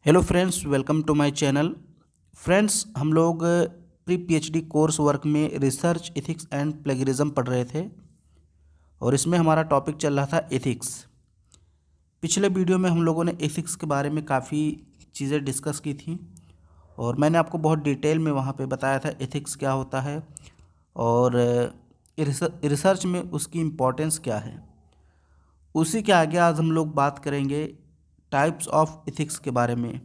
Hello friends, welcome to my channel. Friends, हम लोग pre PhD course work में research ethics and plagiarism पढ़ रहे थे और इसमें हमारा टॉपिक चल रहा था एथिक्स। पिछले वीडियो में हम लोगों ने एथिक्स के बारे में काफ़ी चीज़ें डिस्कस की थी और मैंने आपको बहुत डिटेल में वहाँ पे बताया था एथिक्स क्या होता है और रिसर्च में उसकी इम्पोर्टेंस क्या है। उसी के आगे आज हम लोग बात करेंगे टाइप्स ऑफ एथिक्स के बारे में।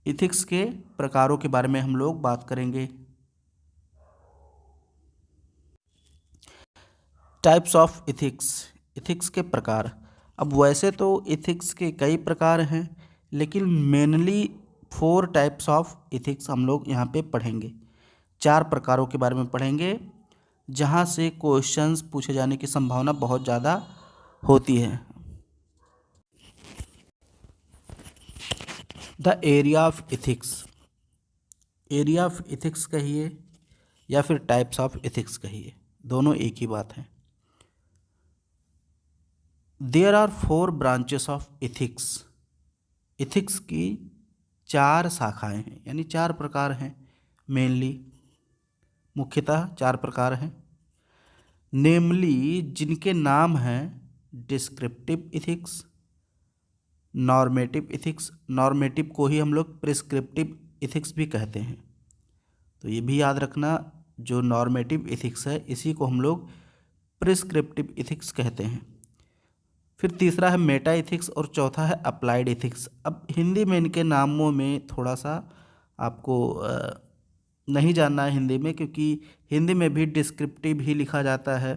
इथिक्स के प्रकारों के बारे में हम लोग बात करेंगे। टाइप्स ऑफ इथिक्स, इथिक्स के प्रकार। अब वैसे तो इथिक्स के कई प्रकार हैं, लेकिन मेनली 4 टाइप्स ऑफ इथिक्स हम लोग यहाँ पे पढ़ेंगे। 4 प्रकारों के बारे में पढ़ेंगे जहाँ से क्वेश्चंस पूछे जाने की संभावना बहुत ज़्यादा होती है। The area of ethics, area of ethics कहिए या फिर टाइप्स ऑफ इथिक्स कहिए, दोनों एक ही बात है। There are 4 branches of ethics. Ethics की 4 शाखाएं हैं, यानी 4 प्रकार हैं। मेनली मुख्यतः 4 प्रकार हैं, नेमली जिनके नाम हैं descriptive ethics, normative ethics. Normative को ही हम लोग प्रिस्क्रिप्टिव इथिक्स भी कहते हैं, तो ये भी याद रखना। जो नॉर्मेटिव इथिक्स है इसी को हम लोग प्रिस्क्रिप्टिव इथिक्स कहते हैं। फिर तीसरा है मेटा इथिक्स और चौथा है अप्लाइड इथिक्स। अब हिंदी में इनके नामों में थोड़ा सा आपको नहीं जानना है हिंदी में, क्योंकि हिंदी में भी डिस्क्रिप्टिव ही लिखा जाता है।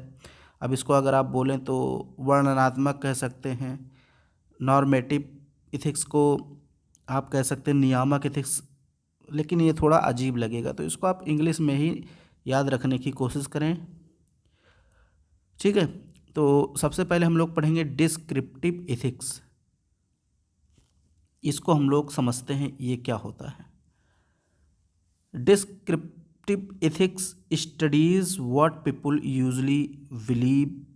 अब इसको अगर आप बोलें तो वर्णनात्मक कह सकते हैं, नॉर्मेटिव इथिक्स को आप कह सकते हैं नियामक इथिक्स, लेकिन ये थोड़ा अजीब लगेगा, तो इसको आप इंग्लिश में ही याद रखने की कोशिश करें। ठीक है, तो सबसे पहले हम लोग पढ़ेंगे डिस्क्रिप्टिव इथिक्स। इसको हम लोग समझते हैं ये क्या होता है। Descriptive ethics studies what people usually believe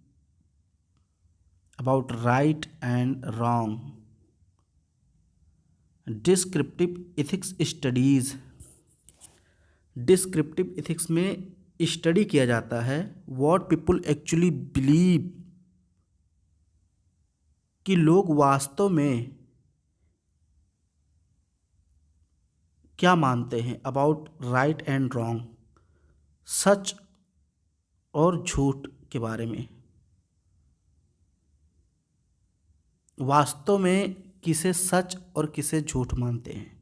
about right and wrong. Descriptive ethics studies, descriptive ethics में स्टडी किया जाता है व्हाट पीपल एक्चुअली बिलीव, कि लोग वास्तव में क्या मानते हैं अबाउट राइट एंड रॉन्ग, सच और झूठ के बारे में। वास्तव में किसे सच और किसे झूठ मानते हैं,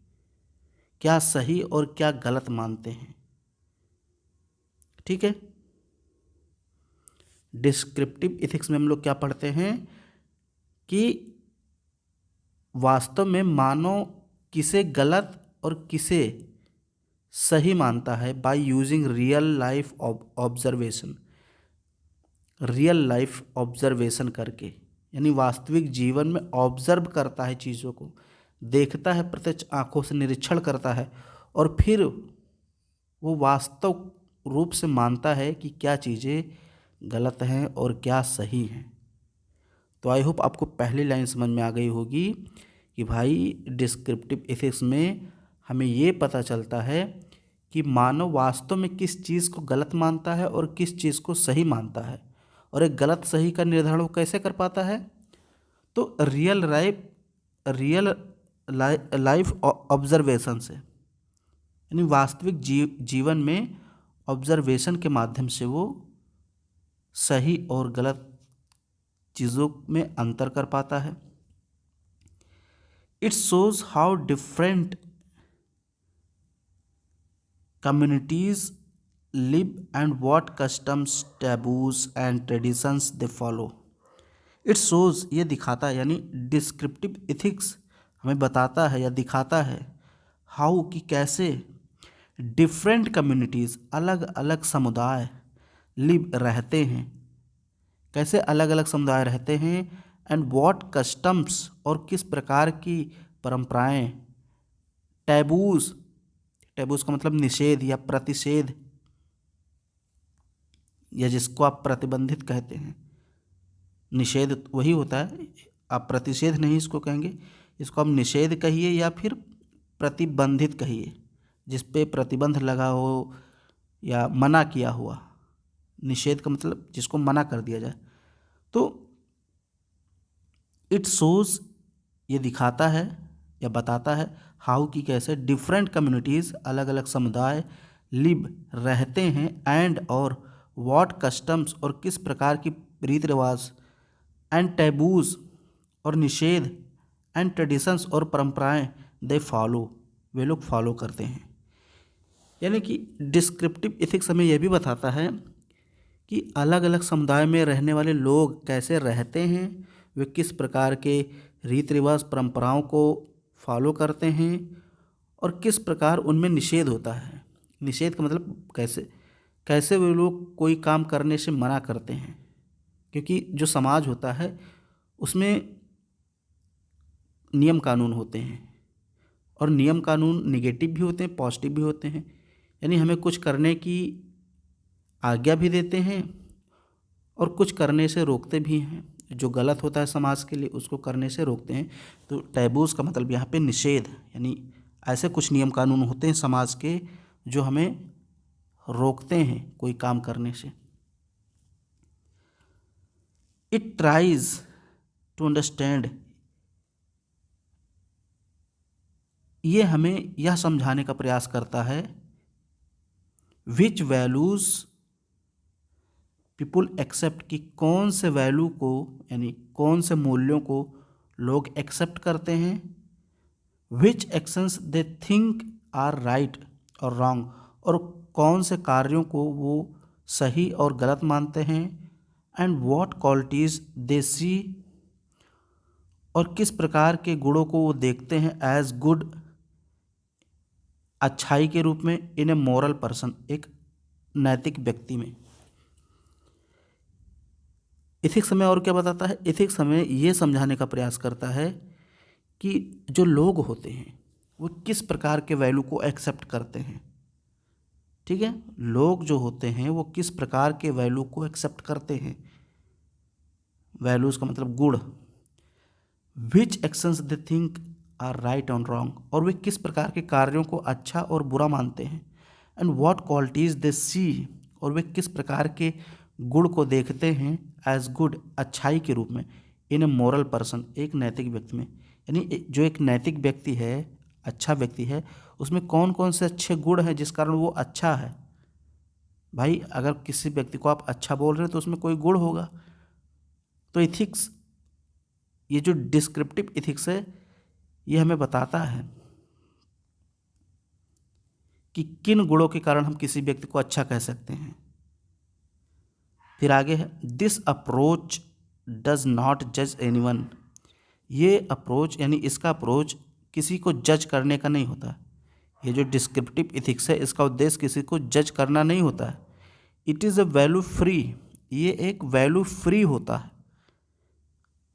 क्या सही और क्या गलत मानते हैं। ठीक है, डिस्क्रिप्टिव इथिक्स में हम लोग क्या पढ़ते हैं कि वास्तव में मानव किसे गलत और किसे सही मानता है by using real life observation. Real life observation करके, यानी वास्तविक जीवन में ऑब्जर्व करता है, चीज़ों को देखता है, प्रत्यक्ष आंखों से निरीक्षण करता है और फिर वो वास्तव रूप से मानता है कि क्या चीज़ें गलत हैं और क्या सही हैं। तो आई होप आपको पहली लाइन समझ में आ गई होगी कि भाई डिस्क्रिप्टिव एथिक्स में हमें ये पता चलता है कि मानव वास्तव में किस चीज़ को गलत मानता है और किस चीज़ को सही मानता है, और एक गलत सही का निर्धारण वो कैसे कर पाता है। तो रियल लाइफ ऑब्जर्वेशन से, यानी वास्तविक जीवन में ऑब्जर्वेशन के माध्यम से वो सही और गलत चीज़ों में अंतर कर पाता है। It shows how different communities live and what customs, taboos and traditions they follow. It shows, ये दिखाता है, यानी डिस्क्रिप्टिव इथिक्स हमें बताता है या दिखाता है हाउ, कि कैसे डिफरेंट कम्युनिटीज़, अलग अलग समुदाय लिव रहते हैं, कैसे अलग अलग समुदाय रहते हैं, एंड व्हाट कस्टम्स और किस प्रकार की परंपराएं, टैबूज, टैबूज का मतलब निषेध या प्रतिषेध, या जिसको आप प्रतिबंधित कहते हैं, निषेध वही होता है, आप प्रतिषेध नहीं इसको कहेंगे, इसको आप निषेध कहिए या फिर प्रतिबंधित कहिए, जिस पे प्रतिबंध लगा हो या मना किया हुआ। निषेध का मतलब जिसको मना कर दिया जाए। तो इट शोज, ये दिखाता है या बताता है, हाउ की कैसे डिफरेंट कम्युनिटीज़, अलग अलग समुदाय, लिव रहते हैं, एंड और व्हाट कस्टम्स और किस प्रकार की रीति रिवाज, एंड टैबूज और निषेध, एंड ट्रेडिशंस और परंपराएं दे फॉलो, वे लोग फॉलो करते हैं। यानी कि डिस्क्रिप्टिव इथिक्स हमें यह भी बताता है कि अलग अलग समुदाय में रहने वाले लोग कैसे रहते हैं, वे किस प्रकार के रीति रिवाज परंपराओं को फॉलो करते हैं और किस प्रकार उनमें निषेध होता है। निषेध का मतलब कैसे कैसे वे लोग कोई काम करने से मना करते हैं, क्योंकि जो समाज होता है उसमें नियम कानून होते हैं, और नियम कानून निगेटिव भी होते हैं, पॉजिटिव भी होते हैं। यानी हमें कुछ करने की आज्ञा भी देते हैं और कुछ करने से रोकते भी हैं। जो गलत होता है समाज के लिए उसको करने से रोकते हैं। तो टैबूज़ का मतलब यहाँ पे निषेध, यानी ऐसे कुछ नियम कानून होते हैं समाज के जो हमें रोकते हैं कोई काम करने से। इट ट्राइज टू अंडरस्टैंड, ये हमें यह समझाने का प्रयास करता है, विच वैल्यूज़ पीपुल एक्सेप्ट, कि कौन से वैल्यू को यानी कौन से मूल्यों को लोग एक्सेप्ट करते हैं, which actions they think are right or wrong, और कौन से कार्यों को वो सही और गलत मानते हैं, एंड व्हाट क्वालिटीज़ दे सी, और किस प्रकार के गुणों को वो देखते हैं एज गुड, अच्छाई के रूप में, इन ए मॉरल पर्सन, एक नैतिक व्यक्ति में। इथिक्स हमें और क्या बताता है? इथिक्स हमें ये समझाने का प्रयास करता है कि जो लोग होते हैं वो किस प्रकार के वैल्यू को एक्सेप्ट करते हैं। ठीक है, लोग जो होते हैं वो किस प्रकार के वैल्यू को एक्सेप्ट करते हैं। वैल्यूज़ का मतलब गुण। Which actions they think are right or wrong, और वे किस प्रकार के कार्यों को अच्छा और बुरा मानते हैं। एंड व्हाट क्वालिटीज़ दे सी, और वे किस प्रकार के गुण को देखते हैं एज गुड, अच्छाई के रूप में, इन ए मॉरल पर्सन, एक नैतिक व्यक्ति में। यानी जो एक नैतिक व्यक्ति है, अच्छा व्यक्ति है, उसमें कौन कौन से अच्छे गुण हैं जिस कारण वो अच्छा है। भाई अगर किसी व्यक्ति को आप अच्छा बोल रहे हो तो उसमें कोई गुण होगा। तो इथिक्स, ये जो डिस्क्रिप्टिव इथिक्स है, ये हमें बताता है कि किन गुणों के कारण हम किसी व्यक्ति को अच्छा कह सकते हैं। फिर आगे है, दिस अप्रोच डज नॉट जज एनीवन। ये अप्रोच यानी इसका अप्रोच किसी को जज करने का नहीं होता। ये जो डिस्क्रिप्टिव इथिक्स है इसका उद्देश्य किसी को जज करना नहीं होता है। It is a value free, ये एक वैल्यू फ्री होता है,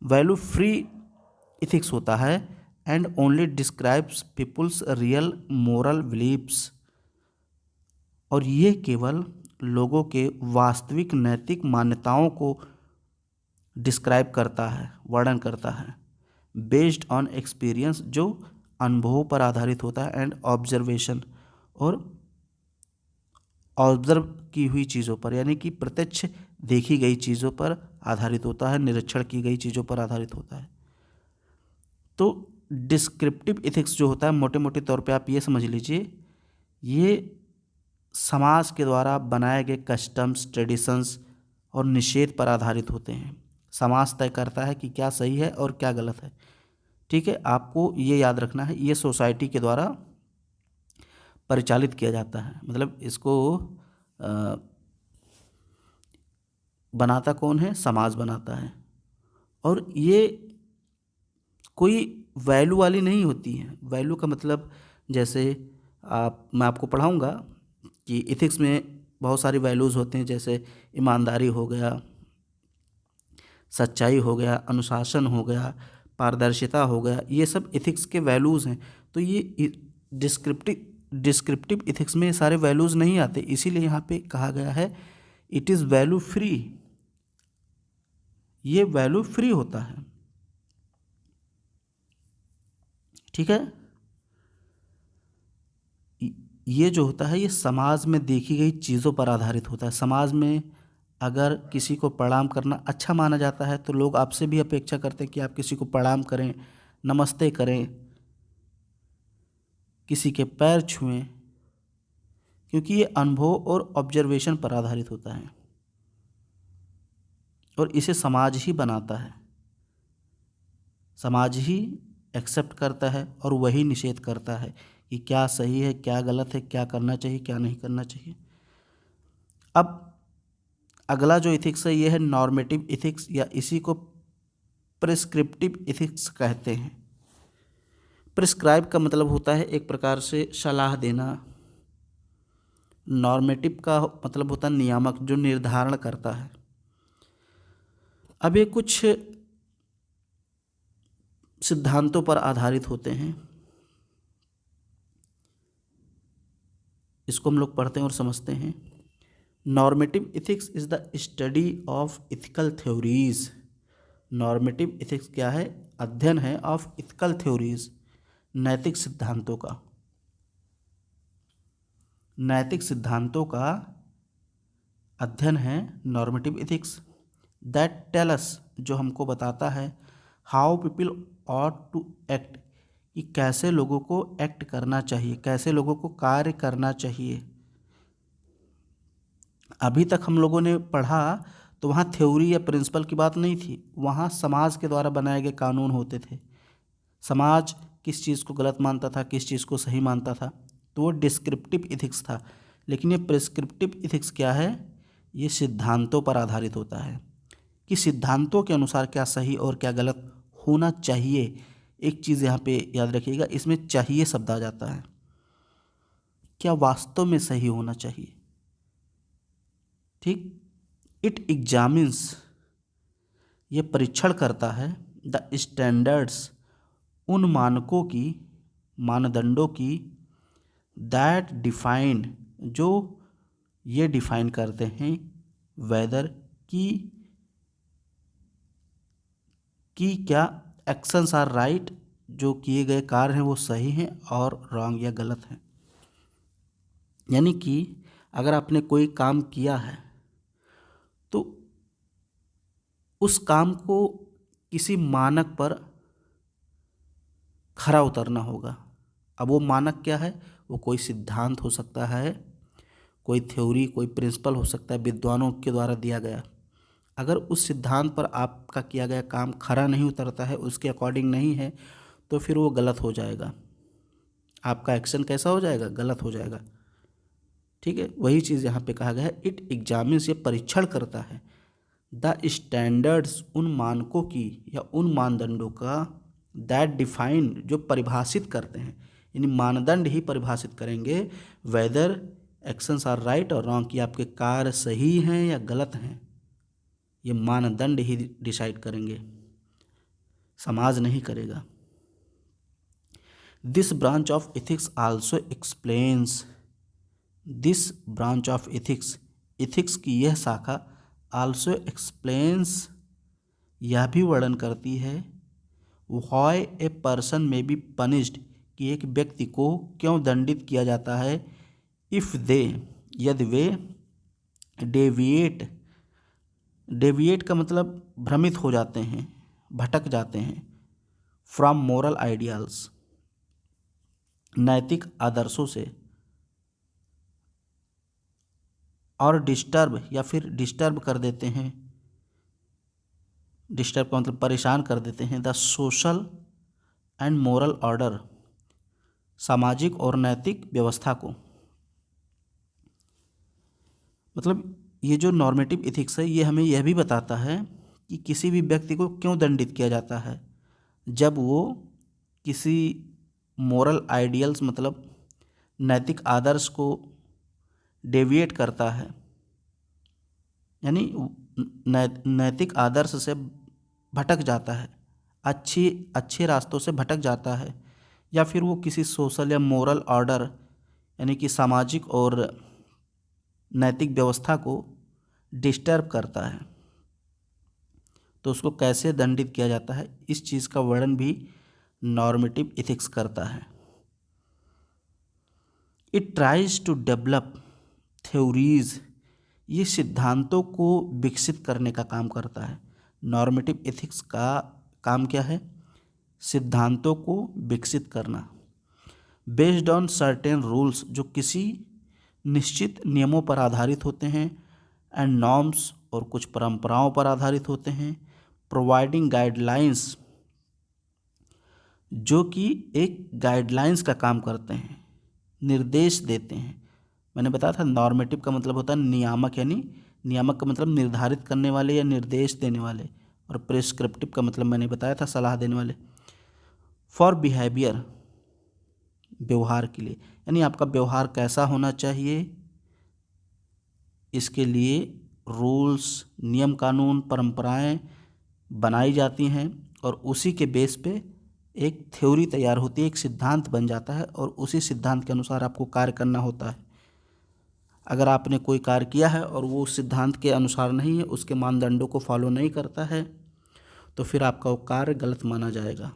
वैल्यू फ्री इथिक्स होता है, and only describes people's real moral beliefs, और ये केवल लोगों के वास्तविक नैतिक मान्यताओं को डिस्क्राइब करता है, वर्णन करता है, बेस्ड ऑन एक्सपीरियंस, जो अनुभवों पर आधारित होता है, एंड ऑब्जर्वेशन, और ऑब्जर्व की हुई चीज़ों पर, यानी कि प्रत्यक्ष देखी गई चीज़ों पर आधारित होता है, निरीक्षण की गई चीज़ों पर आधारित होता है। तो डिस्क्रिप्टिव इथिक्स जो होता है, मोटे मोटे तौर पे आप ये समझ लीजिए, ये समाज के द्वारा बनाए गए कस्टम्स, ट्रेडिशंस और निषेध पर आधारित होते हैं। समाज तय करता है कि क्या सही है और क्या गलत है। ठीक है, आपको ये याद रखना है, ये सोसाइटी के द्वारा परिचालित किया जाता है। मतलब इसको बनाता कौन है? समाज बनाता है। और ये कोई वैल्यू वाली नहीं होती है। वैल्यू का मतलब जैसे मैं आपको पढ़ाऊँगा कि इथिक्स में बहुत सारी वैल्यूज़ होते हैं, जैसे ईमानदारी हो गया, सच्चाई हो गया, अनुशासन हो गया, पारदर्शिता हो गया, ये सब इथिक्स के वैल्यूज़ हैं। तो ये डिस्क्रिप्टिव इथिक्स में सारे वैल्यूज़ नहीं आते, इसीलिए यहाँ पे कहा गया है इट इज़ वैल्यू फ्री, ये वैल्यू फ्री होता है। ठीक है। ये जो होता है ये समाज में देखी गई चीज़ों पर आधारित होता है। समाज में अगर किसी को प्रणाम करना अच्छा माना जाता है तो लोग आपसे भी अपेक्षा करते हैं कि आप किसी को प्रणाम करें, नमस्ते करें, किसी के पैर छुएं, क्योंकि ये अनुभव और ऑब्जर्वेशन पर आधारित होता है और इसे समाज ही बनाता है। समाज ही एक्सेप्ट करता है और वही निषेध करता है कि क्या सही है, क्या गलत है, क्या करना चाहिए, क्या नहीं करना चाहिए। अब अगला जो इथिक्स है ये है नॉर्मेटिव इथिक्स, या इसी को प्रिस्क्रिप्टिव इथिक्स कहते हैं। प्रिस्क्राइब का मतलब होता है एक प्रकार से सलाह देना। नॉर्मेटिव का मतलब होता है नियामक, जो निर्धारण करता है। अब ये कुछ सिद्धांतों पर आधारित होते हैं, इसको हम लोग पढ़ते हैं और समझते हैं। Normative ethics is the study of ethical theories. Normative ethics क्या है? अध्ययन है ऑफ इथिकल थ्योरीज, नैतिक सिद्धांतों का। नैतिक सिद्धांतों का अध्ययन है normative ethics. That tell us, जो हमको बताता है, how people ought to act, कि कैसे लोगों को एक्ट करना चाहिए, कैसे लोगों को कार्य करना चाहिए। अभी तक हम लोगों ने पढ़ा तो वहाँ थ्योरी या प्रिंसिपल की बात नहीं थी, वहाँ समाज के द्वारा बनाए गए कानून होते थे। समाज किस चीज़ को गलत मानता था, किस चीज़ को सही मानता था, तो वो डिस्क्रिप्टिव इथिक्स था। लेकिन ये प्रिस्क्रिप्टिव इथिक्स क्या है? ये सिद्धांतों पर आधारित होता है कि सिद्धांतों के अनुसार क्या सही और क्या गलत होना चाहिए। एक चीज़ यहाँ पे याद रखिएगा, इसमें चाहिए शब्द आ जाता है। क्या वास्तव में सही होना चाहिए, ठीक। इट एग्जामिन्स, ये परीक्षण करता है, द स्टैंडर्ड्स, उन मानकों की, मानदंडों की, दैट डिफाइन, जो ये डिफाइन करते हैं, वेदर की क्या एक्शंस आर राइट, जो किए गए कार्य हैं वो सही हैं, और रॉन्ग या गलत हैं। यानी कि अगर आपने कोई काम किया है तो उस काम को किसी मानक पर खरा उतरना होगा। अब वो मानक क्या है? वो कोई सिद्धांत हो सकता है, कोई थ्योरी, कोई प्रिंसिपल हो सकता है विद्वानों के द्वारा दिया गया। अगर उस सिद्धांत पर आपका किया गया काम खरा नहीं उतरता है, उसके अकॉर्डिंग नहीं है, तो फिर वो गलत हो जाएगा। आपका एक्शन कैसा हो जाएगा? गलत हो जाएगा, ठीक है। वही चीज़ यहाँ पे कहा गया है, इट एग्जामिन्स, ये परीक्षण करता है, द स्टैंडर्ड्स, उन मानकों की या उन मानदंडों का, दैट डिफाइन, जो परिभाषित करते हैं, यानी मानदंड ही परिभाषित करेंगे, weather actions are right or wrong, कि आपके कार्य सही हैं या गलत हैं। ये मानदंड ही डिसाइड करेंगे, समाज नहीं करेगा। This branch of ethics also explains, this branch of ethics, ethics की यह शाखा, आल्सो एक्सप्लेन्स, यह भी वर्णन करती है, व्हाई ए पर्सन में बी पनिश्ड, कि एक व्यक्ति को क्यों दंडित किया जाता है, इफ़ दे, यदि वे, डेविएट, डेविएट का मतलब भ्रमित हो जाते हैं, भटक जाते हैं, फ्रॉम मोरल आइडियल्स, नैतिक आदर्शों से, और डिस्टर्ब, या फिर डिस्टर्ब कर देते हैं, डिस्टर्ब का मतलब परेशान कर देते हैं, the social and moral order, सामाजिक और नैतिक व्यवस्था को। मतलब ये जो नॉर्मेटिव इथिक्स है ये हमें यह भी बताता है कि किसी भी व्यक्ति को क्यों दंडित किया जाता है, जब वो किसी मोरल आइडियल्स, मतलब नैतिक आदर्श को डेविएट करता है, यानी नैतिक आदर्श से भटक जाता है, अच्छे रास्तों से भटक जाता है, या फिर वो किसी सोशल या मोरल ऑर्डर, यानी कि सामाजिक और नैतिक व्यवस्था को डिस्टर्ब करता है, तो उसको कैसे दंडित किया जाता है, इस चीज़ का वर्णन भी नॉर्मेटिव इथिक्स करता है? It tries to develop theories, ये सिद्धांतों को विकसित करने का काम करता है। नॉर्मेटिव एथिक्स का काम क्या है? सिद्धांतों को विकसित करना। बेस्ड ऑन सर्टेन रूल्स, जो किसी निश्चित नियमों पर आधारित होते हैं, एंड नॉर्म्स, और कुछ परंपराओं पर आधारित होते हैं। प्रोवाइडिंग गाइडलाइंस, जो कि एक गाइडलाइंस का काम करते हैं, निर्देश देते हैं। मैंने बताया था नॉर्मेटिव का मतलब होता है नियामक, यानी नियामक का मतलब निर्धारित करने वाले या निर्देश देने वाले, और प्रिस्क्रिप्टिव का मतलब मैंने बताया था सलाह देने वाले। फॉर बिहेवियर, व्यवहार के लिए, यानी आपका व्यवहार कैसा होना चाहिए, इसके लिए रूल्स, नियम कानून, परंपराएं बनाई जाती हैं, और उसी के बेस पे एक थ्योरी तैयार होती है, एक सिद्धांत बन जाता है, और उसी सिद्धांत के अनुसार आपको कार्य करना होता है। अगर आपने कोई कार्य किया है और वो सिद्धांत के अनुसार नहीं है, उसके मानदंडों को फॉलो नहीं करता है, तो फिर आपका वो कार्य गलत माना जाएगा।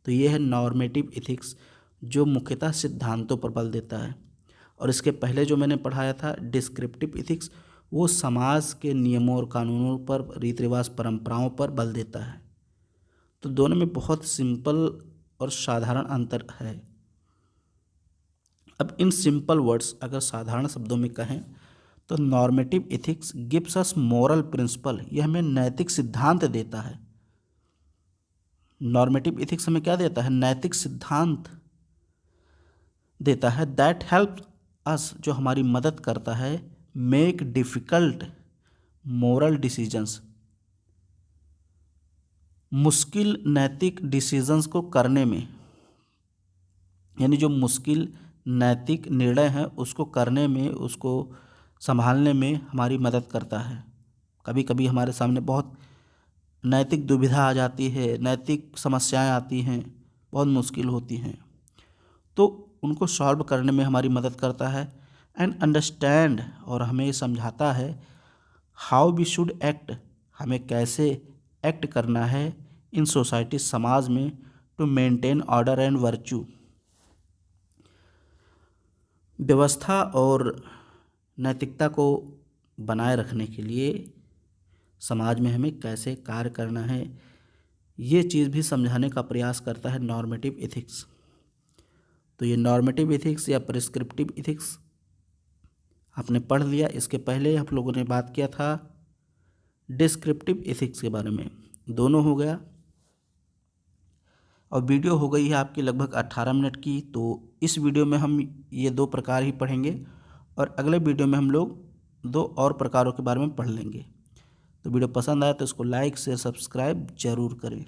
तो ये है नॉर्मेटिव एथिक्स, जो मुख्यतः सिद्धांतों पर बल देता है। और इसके पहले जो मैंने पढ़ाया था डिस्क्रिप्टिव एथिक्स, वो समाज के नियमों और कानूनों पर, रीति रिवाज, परंपराओं पर बल देता है। तो दोनों में बहुत सिंपल और साधारण अंतर है। अब इन सिंपल वर्ड्स अगर साधारण शब्दों में कहें तो normative ethics gives us moral principle, ये हमें नैतिक सिद्धांत देता है। नॉर्मेटिव एथिक्स हमें क्या देता है? नैतिक सिद्धांत देता है। दैट हेल्प अस, जो हमारी मदद करता है, मेक डिफ़िकल्ट मोरल डिसीजंस, मुश्किल नैतिक डिसीजंस को करने में, यानी जो मुश्किल नैतिक निर्णय है उसको करने में, उसको संभालने में हमारी मदद करता है। कभी कभी हमारे सामने बहुत नैतिक दुविधा आ जाती है, नैतिक समस्याएं आती हैं, बहुत मुश्किल होती हैं, तो उनको सॉल्व करने में हमारी मदद करता है। एंड अंडरस्टैंड, और हमें समझाता है हाउ वी शुड एक्ट, हमें कैसे एक्ट करना है इन सोसाइटी, समाज में, to maintain order and virtue, व्यवस्था और नैतिकता को बनाए रखने के लिए समाज में हमें कैसे कार्य करना है, ये चीज़ भी समझाने का प्रयास करता है नॉर्मेटिव एथिक्स। तो ये नॉर्मेटिव एथिक्स या प्रिस्क्रिप्टिव एथिक्स आपने पढ़ लिया। इसके पहले हम लोगों ने बात किया था डिस्क्रिप्टिव एथिक्स के बारे में, दोनों हो गया। और वीडियो हो गई है आपकी लगभग 18 मिनट की। तो इस वीडियो में हम ये 2 प्रकार ही पढ़ेंगे, और अगले वीडियो में हम लोग 2 और प्रकारों के बारे में पढ़ लेंगे। तो वीडियो पसंद आया तो इसको लाइक, शेयर, सब्सक्राइब जरूर करें।